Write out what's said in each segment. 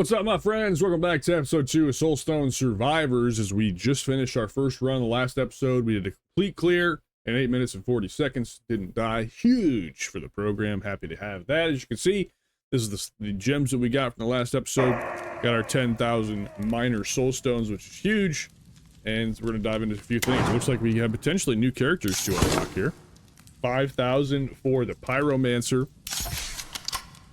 What's up, my friends? Welcome back to episode 2 of Soulstone Survivors. As we just finished our first run, the last episode, we did a complete clear in 8 minutes and 40 seconds. Didn't die. Huge for the program. Happy to have that. As you can see, this is the gems that we got from the last episode. Got our 10,000 minor soulstones, which is huge. And we're going to dive into a few things. It looks like we have potentially new characters to unlock here. 5,000 for the Pyromancer.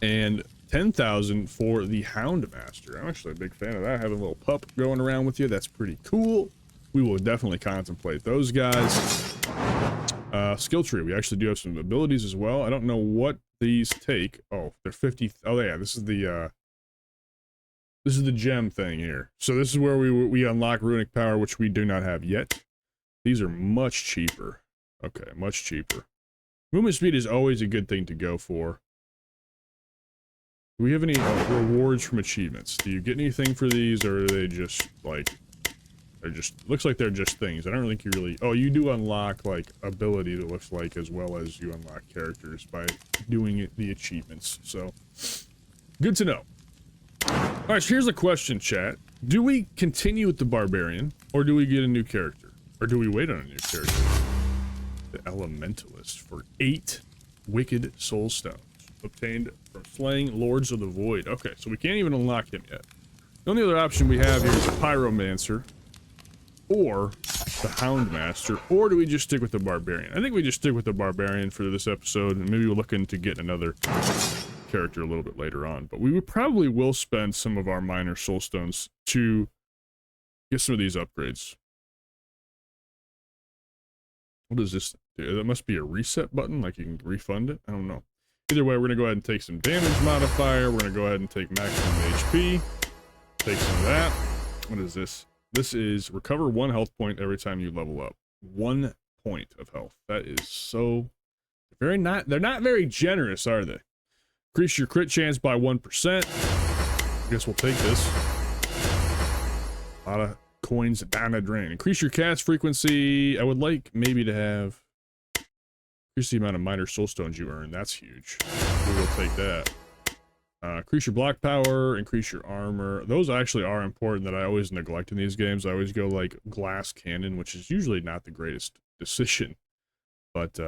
And 10,000 for the Houndmaster. I'm actually a big fan of that. Having a little pup going around with you. That's pretty cool. We will definitely contemplate those guys. Skill tree. We actually do have some abilities as well. I don't know what these take. Oh, they're 50. Oh yeah, this is the gem thing here. So this is where we unlock runic power, which we do not have yet. These are much cheaper. Okay, much cheaper. Movement speed is always a good thing to go for. Do we have any rewards from achievements? Do you get anything for these, or are they just like, looks like they're just things. I don't think you really, oh, you do unlock like ability, that looks like, as well as you unlock characters by doing the achievements. So good to know. All right, so here's a question, chat. Do we continue with the barbarian, or do we get a new character, or do we wait on a new character? The elementalist for 8 wicked soulstones. Obtained from slaying lords of the void. Okay, so we can't even unlock him yet. The only other option we have here is the Pyromancer or the Houndmaster, or do we just stick with the barbarian? I think we just stick with the barbarian for this episode, and maybe we'll look into getting another character a little bit later on. But we probably will spend some of our minor soulstones to get some of these upgrades. What does this do? That must be a reset button, like you can refund it? I don't know. Either way, we're going to go ahead and take some damage modifier. We're going to go ahead and take maximum HP. Take some of that. What is this? This is recover 1 health point every time you level up. 1 point of health. That is so they're not very generous, are they? Increase your crit chance by 1%. I guess we'll take this. A lot of coins down the drain. Increase your cast frequency. I would like maybe to have increase the amount of minor soulstones you earn. That's huge. We will take that. Increase your block power, increase your armor. Those actually are important that I always neglect in these games. I always go like glass cannon, which is usually not the greatest decision. But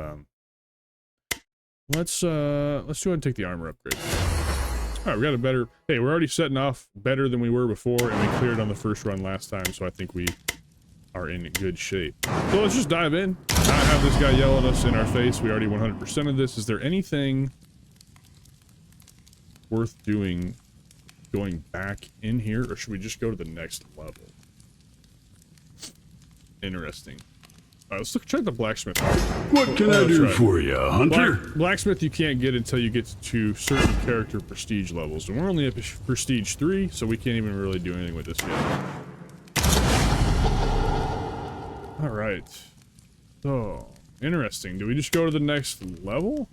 let's go ahead and take the armor upgrade. All right, we got a better. Hey, we're already setting off better than we were before, and we cleared on the first run last time, so I think we are in good shape. So let's just dive in. Not have this guy yell at us in our face. We already 100% of this. Is there anything worth doing going back in here, or should we just go to the next level? Interesting. All right, let's check the blacksmith. What can I do for you, Hunter? Blacksmith you can't get until you get to certain character prestige levels, and we're only at prestige 3, so we can't even really do anything with this yet. All right. So, interesting. Do we just go to the next level?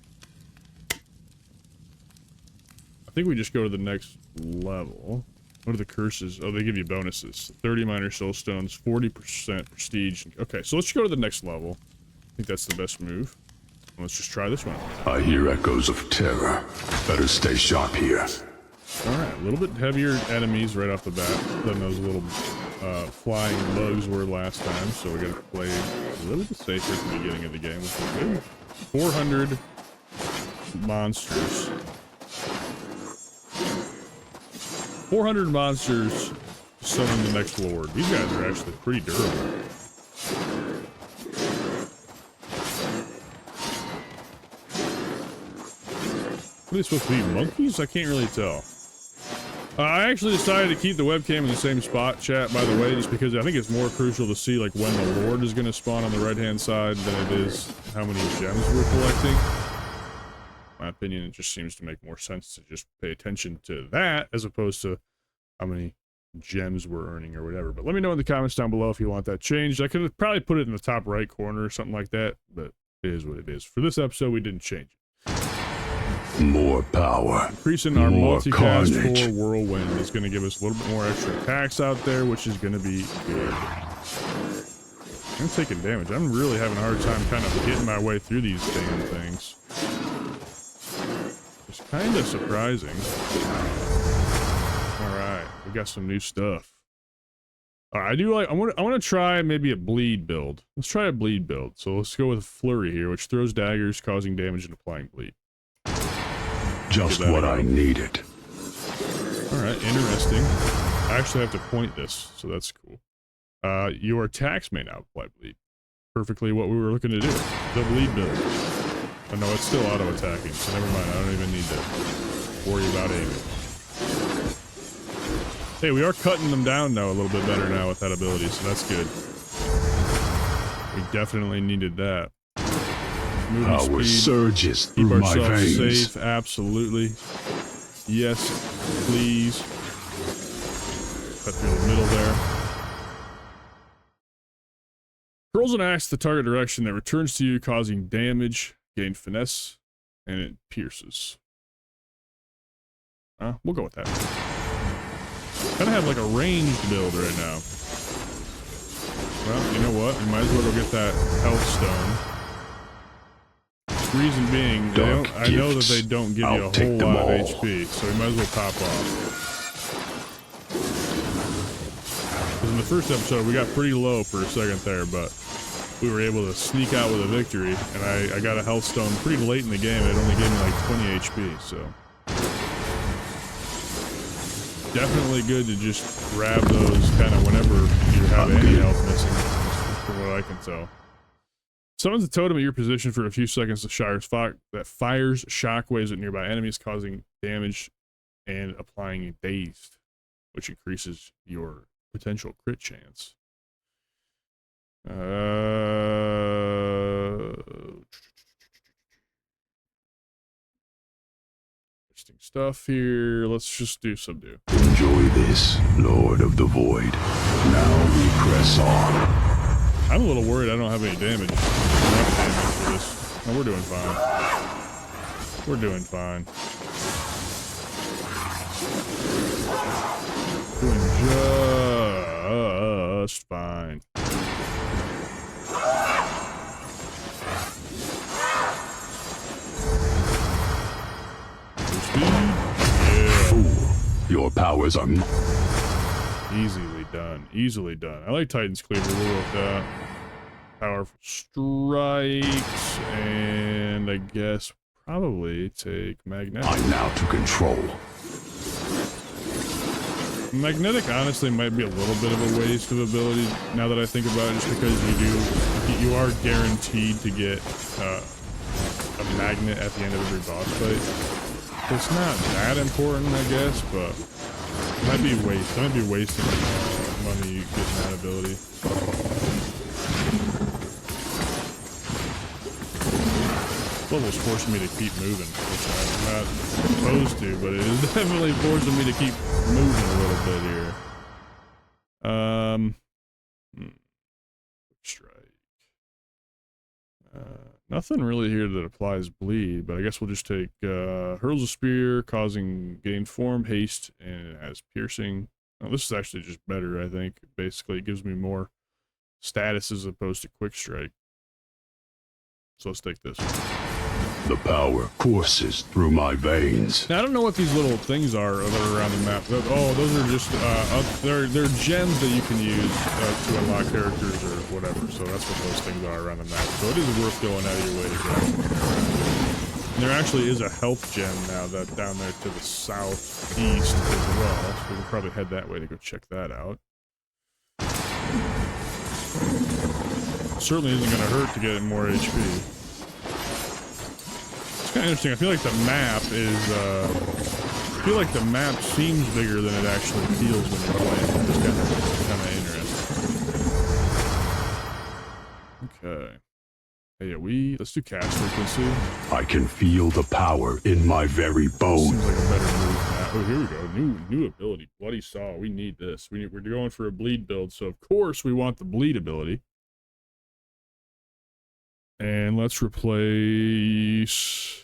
I think we just go to the next level. What are the curses? Oh, they give you bonuses. 30 minor soulstones, 40% prestige. Okay, so let's go to the next level. I think that's the best move. Let's just try this one. I hear echoes of terror. Better stay sharp here. Alright, a little bit heavier enemies right off the bat than those little flying bugs were last time, so we gotta play a little bit safer at the beginning of the game, which is good. 400 monsters. 400 monsters to summon the next lord. These guys are actually pretty durable. Are they supposed to be monkeys? I can't really tell. I actually decided to keep the webcam in the same spot, chat, by the way, just because I think it's more crucial to see like when the Lord is going to spawn on the right-hand side than it is how many gems we're collecting. In my opinion, it just seems to make more sense to just pay attention to that as opposed to how many gems we're earning or whatever. But let me know in the comments down below if you want that changed. I could probably put it in the top right corner or something like that, but it is what it is. For this episode, we didn't change it. More power. Increasing our multicast for Whirlwind is going to give us a little bit more extra attacks out there, which is going to be good. I'm taking damage. I'm really having a hard time kind of getting my way through these damn things. It's kind of surprising. Alright. got some new stuff. I do like, I want to try maybe a bleed build. Let's try a bleed build. So let's go with Flurry here, which throws daggers, causing damage and applying bleed. Just what I needed. Alright, interesting. I actually have to point this, so that's cool. Your attacks may now apply bleed. Perfectly what we were looking to do. The bleed build. Oh no, it's still auto-attacking, so never mind. I don't even need to worry about aiming. Hey, we are cutting them down now a little bit better now with that ability, so that's good. We definitely needed that. Power surges Keep through my ourselves veins. safe, absolutely. Yes, please. Cut through the middle there. Hurls an axe the target direction that returns to you, causing damage, gain finesse, and it pierces. We'll go with that. Kind of have like a ranged build right now. Well, you know what? We might as well go get that health stone. Reason being, I know that they don't give you a whole lot of HP, so we might as well top off. Because in the first episode, we got pretty low for a second there, but we were able to sneak out with a victory, and I got a health stone pretty late in the game. It only gave me like 20 HP, so definitely good to just grab those kind of whenever you have any health missing, from what I can tell. Summons a totem at your position for a few seconds that fires shockwaves at nearby enemies, causing damage and applying dazed, which increases your potential crit chance. Interesting stuff here. Let's just do subdue. Enjoy this, Lord of the Void. Now we press on. I'm a little worried I don't have any damage. Enough damage for this. No, we're doing fine. We're doing fine. Doing just fine. Yeah. Fool, your powers are Easily done. Easily done. I like Titan's Cleaver. We'll with that. Powerful strikes, and I guess probably take magnetic. I'm now to control. Magnetic honestly might be a little bit of a waste of ability now that I think about it, just because you are guaranteed to get a magnet at the end of every boss fight. So it's not that important, I guess, but it might be waste. I might be wasting money getting that ability. Level's forcing me to keep moving, which I'm not supposed to, but it is definitely forcing me to keep moving a little bit here. Strike. Nothing really here that applies bleed, but I guess we'll just take hurls a spear, causing gain form, haste, and it has piercing. Oh, this is actually just better, I think. Basically, it gives me more status as opposed to quick strike. So let's take this. The power courses through my veins. Now, I don't know what these little things are that are around the map. Oh, those are just they're gems that you can use to unlock characters or whatever. So that's what those things are around the map. So it is worth going out of your way to get. And there actually is a health gem now that's down there to the southeast as well. So we can probably head that way to go check that out. Certainly isn't going to hurt to get more HP. It's kind of interesting. I feel like the map is, I feel like the map seems bigger than it actually feels when you're playing. It's kind of interesting. Okay. Hey, let's do cast frequency. I can feel the power in my very bones. Seems like a better move now. Oh, here we go. New ability. Bloody Saw. We need this. We're going for a bleed build, so of course we want the bleed ability. And let's replace...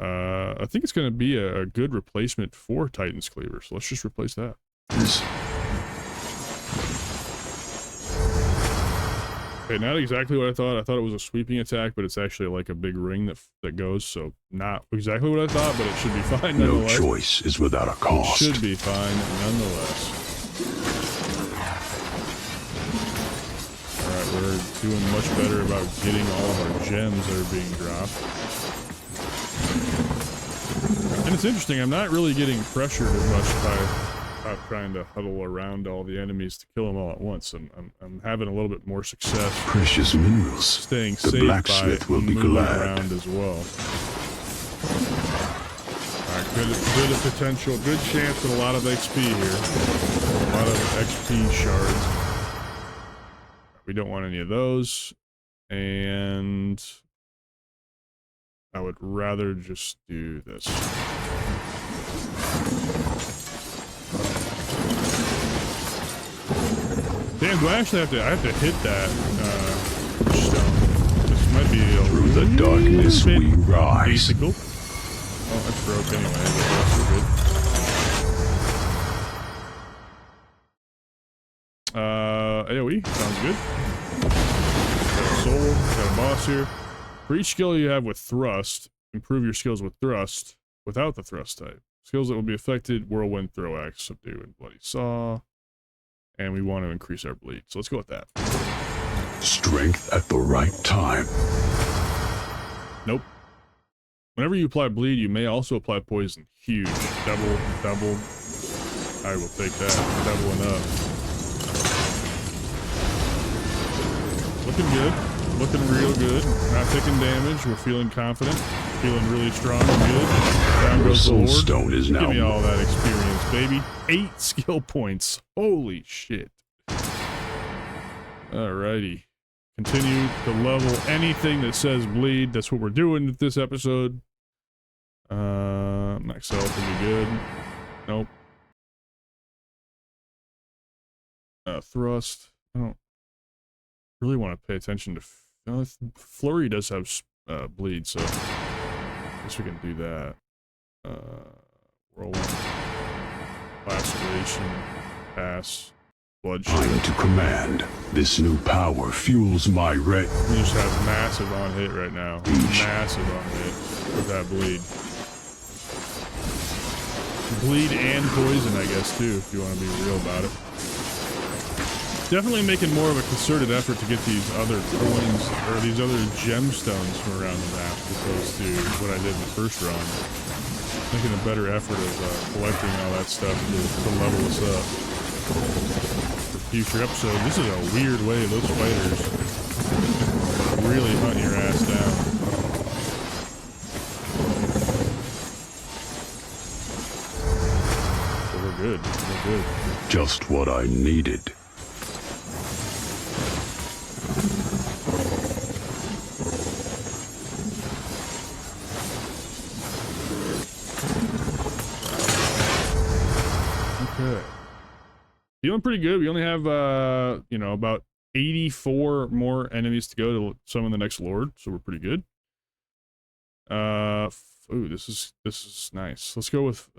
I think it's going to be a good replacement for Titan's Cleaver, so let's just replace that. Okay, not exactly what I thought. I thought it was a sweeping attack, but it's actually like a big ring that goes, so not exactly what I thought, but it should be fine nonetheless. No choice is without a cost. It should be fine nonetheless. doing much better about getting all of our gems that are being dropped. And it's interesting, I'm not really getting pressured as much by trying to huddle around all the enemies to kill them all at once. I'm having a little bit more success. Precious minerals. Staying The safe blacksmith by will be moving glad. around as well. Alright, good potential, good chance at a lot of XP here. A lot of XP shards. We don't want any of those. And I would rather just do this. Damn, do I actually have to, I have to hit that, stone. This might be a Through the darkness we rise. Basical. Oh, that's broke anyway, but that's good. AoE, sounds good. Got a soul, got a boss here. For each skill you have with thrust, improve your skills with thrust without the thrust type. Skills that will be affected: whirlwind, throw axe, subdue, and bloody saw. And we want to increase our bleed, so let's go with that. Strength at the right time. Nope. Whenever you apply bleed, you may also apply poison. Huge. Double. I will take that. Doubling up. Looking good. Looking real good. Not taking damage. We're feeling confident. Feeling really strong and good. Down goes the Lord. Soulstone is now. Give me all that experience, baby. 8 skill points. Holy shit. Alrighty. Continue to level anything that says bleed. That's what we're doing with this episode. Max health will be good. Nope. Thrust. I don't really want to pay attention to... Flurry does have bleed, so... I guess we can do that. Rolling. Laceration. Pass. Bloodshed. I'm to command. This new power fuels my red. We just have massive on hit right now. Massive on hit with that bleed. Bleed and poison, I guess, too, if you want to be real about it. Definitely making more of a concerted effort to get these other coins, or these other gemstones from around the map, as opposed to what I did in the first run. Making a better effort of collecting all that stuff to level us up. For future episodes, this is a weird way those fighters really hunt your ass down. But we're good. We're good. Just what I needed. Okay. Feeling pretty good. We only have, you know, about 84 more enemies to go to summon the next Lord, so we're pretty good. Ooh, this is nice. Let's go with,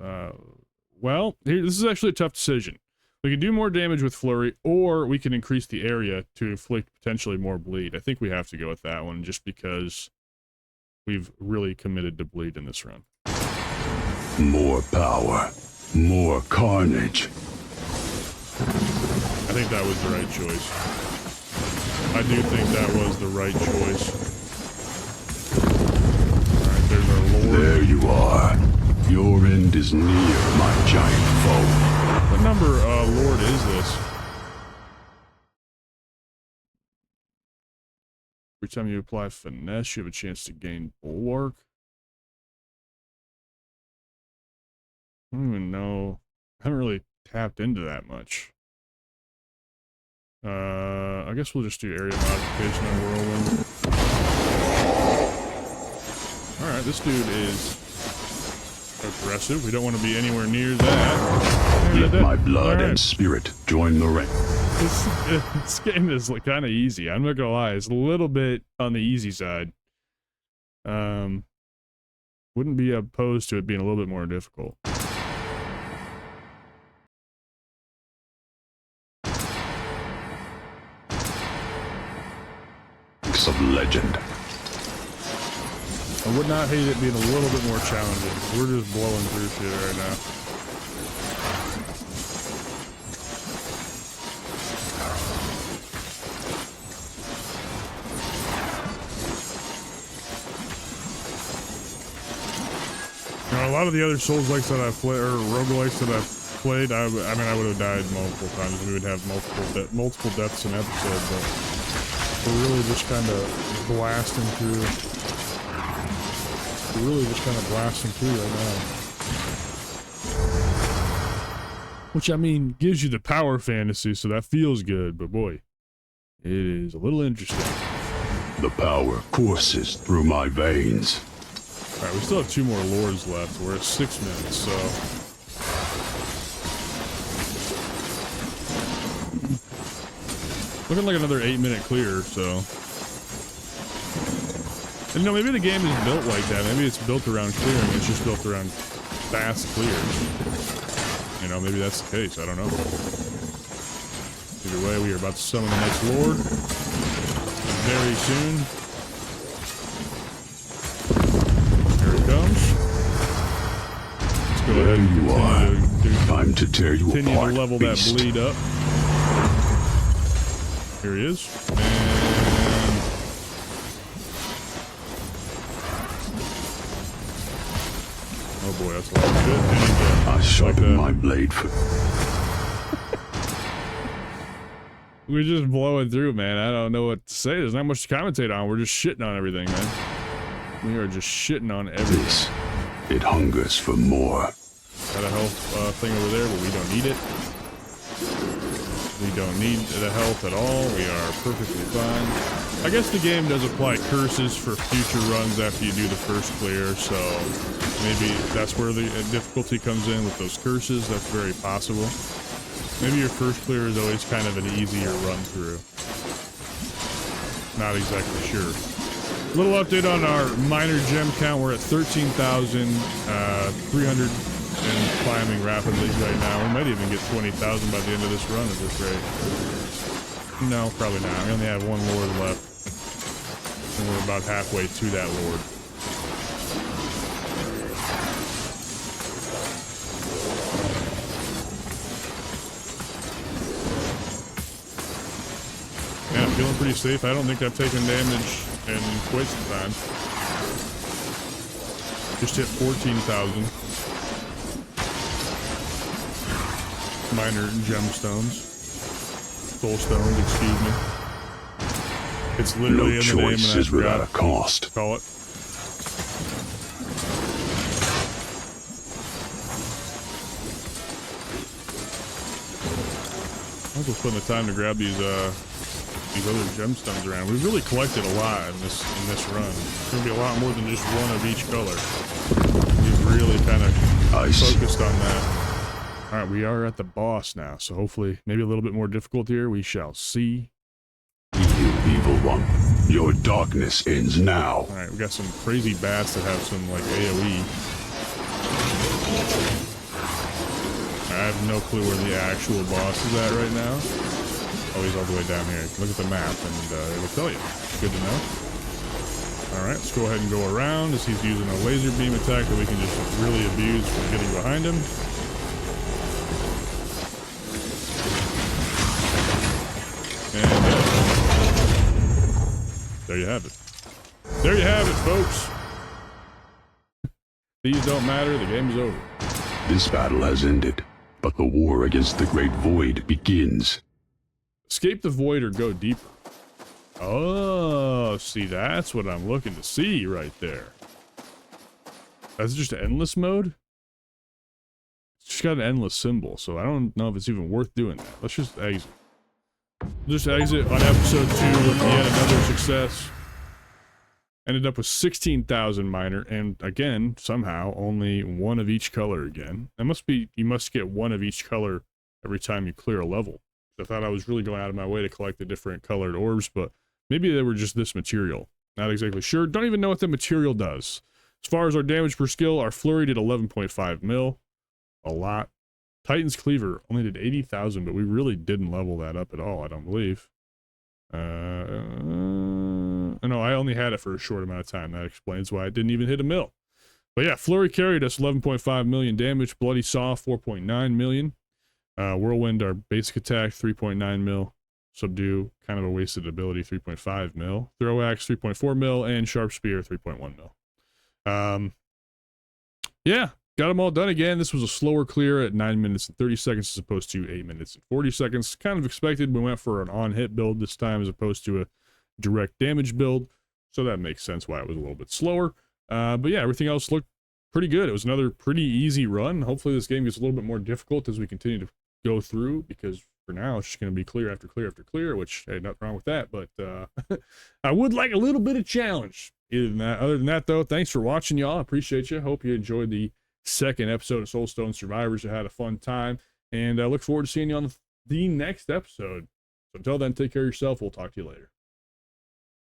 well, here, this is actually a tough decision. We can do more damage with Flurry, or we can increase the area to inflict potentially more bleed. I think we have to go with that one, just because we've really committed to bleed in this run. More power. More carnage. I think that was the right choice. I do think that was the right choice. Alright, there's our Lord. There you are. Your end is near, my giant foe. What number Lord is this? Every time you apply finesse, you have a chance to gain bulwark. I don't even know. I haven't really tapped into that much. I guess we'll just do area modification on Whirlwind. Alright, this dude is aggressive. We don't want to be anywhere near that. Let my blood and spirit join the rank. This game is like kind of easy. I'm not gonna lie. It's a little bit on the easy side. Wouldn't be opposed to it being a little bit more difficult. Of legend. I would not hate it being a little bit more challenging. We're just blowing through shit right now. a lot of the other Souls-likes that I've played, or roguelikes that I've played, I mean, I would have died multiple times. We would have multiple deaths an episode, but we're really just kind of blasting through. We're really just kind of blasting through right now. Which, I mean, gives you the power fantasy, so that feels good, but boy, it is a little interesting. The power courses through my veins. Alright, we still have 2 more lords left. We're at 6 minutes, so... Looking like another 8-minute clear, so... And, you know, maybe the game is built like that. Maybe it's built around clearing. It's just built around fast clears. You know, maybe that's the case. I don't know. Either way, we are about to summon the next lord. Very soon. Here it comes. Let's go ahead and continue Time to tear you continue apart, to level beast. that bleed up. Here he is. And oh boy, that's a lot of shit. I sharpen my blade for... We're just blowing through, man. I don't know what to say. There's not much to commentate on. We're just shitting on everything, man. We are just shitting on everything. This, it hungers for more. Got a health thing over there, but we don't need it. We don't need the health at all. We are perfectly fine. I guess the game does apply curses for future runs after you do the first clear, so maybe that's where the difficulty comes in with those curses. That's very possible. Maybe your first clear is always kind of an easier run through. Not exactly sure. A little update on our minor gem count. We're at 13,300 and climbing rapidly right now. We might even get 20,000 by the end of this run at this rate. No, probably not. We only have 1 lord left. And we're about halfway to that lord. Yeah, I'm feeling pretty safe. I don't think I've taken damage in quite some time. Just hit 14,000. Minor gemstones. Soulstones, excuse me. It's literally in the name, and I is without a forgot cost. to call it. I was just putting the time to grab these other gemstones around. We've really collected a lot in this run. It's gonna be a lot more than just 1 of each color. We've really kind of focused on that. All right, we are at the boss now, so hopefully maybe a little bit more difficult here. We shall see. You evil one, your darkness ends now. All right, we got some crazy bats that have some like AoE. I have no clue where the actual boss is at right now. Oh, he's all the way down here. Look at the map and it'll tell you. Good to know. All right, let's go ahead and go around as he's using a laser beam attack that we can just really abuse for getting behind him. And there you have it. There you have it, folks. These don't matter. The game is over. This battle has ended, but the war against the Great Void begins. Escape the void or go deeper. Oh, see, that's what I'm looking to see right there. That's just endless mode? It's just got an endless symbol, so I don't know if it's even worth doing that. Let's just exit. Just exit on episode 2. Yet another success. Ended up with 16,000 minor, and again, somehow, only 1 of each color again. That must be, you must get 1 of each color every time you clear a level. I thought I was really going out of my way to collect the different colored orbs, but maybe they were just this material. Not exactly sure. Don't even know what the material does. As far as our damage per skill, our flurry did 11.5 mil. A lot. Titan's Cleaver only did 80,000, but we really didn't level that up at all, I don't believe. No, I only had it for a short amount of time. That explains why I didn't even hit a mil. But yeah, Flurry carried us 11.5 million damage. Bloody Saw, 4.9 million. Whirlwind, our basic attack, 3.9 mil. Subdue, kind of a wasted ability, 3.5 mil. Throw Axe, 3.4 mil. And Sharp Spear, 3.1 mil. Yeah, got them all done again. This was a slower clear at 9 minutes and 30 seconds as opposed to 8 minutes and 40 seconds. Kind of expected. We went for an on-hit build this time as opposed to a direct damage build. So that makes sense why it was a little bit slower. But yeah, everything else looked pretty good. It was another pretty easy run. Hopefully this game gets a little bit more difficult as we continue to go through, because for now it's just going to be clear after clear after clear, which, hey, nothing wrong with that. But I would like a little bit of challenge. Other than that, though, thanks for watching, y'all. I appreciate you. Hope you enjoyed the second episode of Soulstone Survivors. You had a fun time, and I look forward to seeing you on the next episode. So until then, take care of yourself. We'll talk to you later.